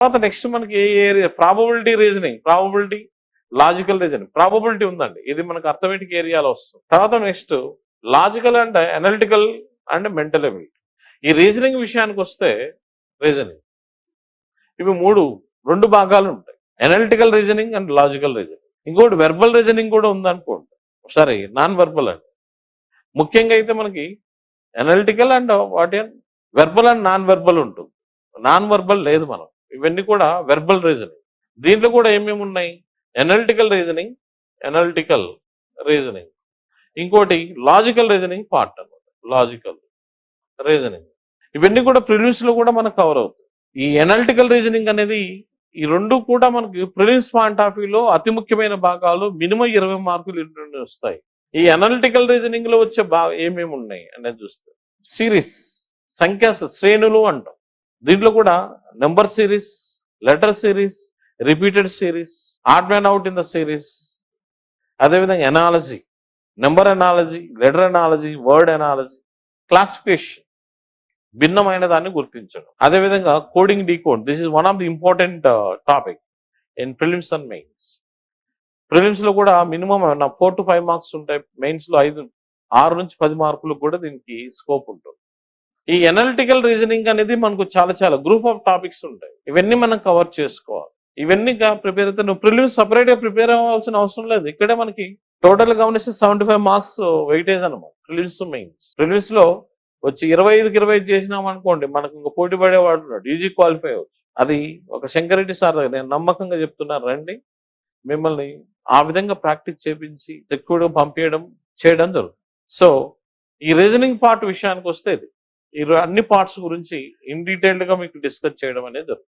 తర్వాత నెక్స్ట్ మనకి ఏ area probability reasoning, probability logical reasoning. Probability ఉందండి, ఇది మనకు అర్థమెటిక్ ఏరియాలో వస్తుంది. తర్వాత next logical and analytical and mental ability. ఈ రీజనింగ్ విషయానికి వస్తే రీజనింగ్ ఇవి రెండు భాగాలు ఉంటాయి, analytical reasoning and logical reasoning. ఇంకోటి వెర్బల్ రీజనింగ్ కూడా ఉందనుకోండి, సారీ నాన్ వెర్బల్ అండి. ముఖ్యంగా అయితే మనకి analytical and verbal and non verbal ఉంటుంది. నాన్ వెర్బల్ లేదు మనం, ఇవన్నీ కూడా వెర్బల్ రీజనింగ్. దీంట్లో కూడా ఏమేమి ఉన్నాయి, అనలిటికల్ రీజనింగ్, అనలిటికల్ రీజనింగ్. ఇంకోటి లాజికల్ రీజనింగ్ పార్ట్ అన్నమాట, లాజికల్ రీజనింగ్. ఇవన్నీ కూడా ప్రిలిమ్స్ లో కూడా మనకు కవర్ అవుతుంది. ఈ అనలిటికల్ రీజనింగ్ అనేది ఈ రెండు కూడా మనకి ప్రిలిమ్స్ పాయింట్ ఆఫ్ వ్యూలో అతి ముఖ్యమైన భాగాలు. మినిమం 20 మార్కులు ఇంటి వస్తాయి. ఈ అనలిటికల్ రీజనింగ్ లో వచ్చే ఏమేమి ఉన్నాయి అనేది చూస్తే సిరీస్, సంఖ్యా శ్రేణులు అంటాం. దీంట్లో కూడా number series, letter series, repeated series, odd man out in the series, అదేవిధంగా analogy, number analogy, letter analogy, word analogy, classification, భిన్నమైన దాన్ని గుర్తించడం, అదేవిధంగా coding decode. This is one of the important topic in prelims and mains. Prelims లో కూడా minimum 4 to 5 marks ఉంటాయి, mains లో 6 నుంచి 10 మార్కులకు కూడా దీనికి స్కోప్ ఉంటుంది. ఈ అనలిటికల్ రీజనింగ్ అనేది మనకు చాలా గ్రూప్ ఆఫ్ టాపిక్స్ ఉంటాయి, ఇవన్నీ మనం కవర్ చేసుకోవాలి. ఇవన్నీ ప్రిపేర్ అయితే నువ్వు ప్రిలిమ్స్ సపరేట్ గా ప్రిపేర్ అవ్వాల్సిన అవసరం లేదు. ఇక్కడే మనకి టోటల్ గమనిస్తే 75 మార్క్స్ వెయిటేజ్ అనమాట ప్రిలిమ్స్ మెయిన్స్. ప్రిలిమ్స్ లో వచ్చి 25కి 25 చేసినాం అనుకోండి, మనకు ఇంకా పోటీ పడేవాడు ఉన్నాడు, ఈజీ క్వాలిఫై అవ్వచ్చు. అది ఒక శంకరెడ్డి సార్ దగ్గర నేను నమ్మకంగా చెప్తున్నాను, రండి, మిమ్మల్ని ఆ విధంగా ప్రాక్టీస్ చేపించి ఎక్కువగా పంపించడం చేయడం జరుగుతుంది. సో ఈ రీజనింగ్ పార్ట్ విషయానికి వస్తే ఈ అన్ని పార్ట్స్ గురించి ఇన్ డీటెయిల్డ్ గా మీకు డిస్కస్ చేయడం అనేది జరుగుతుంది.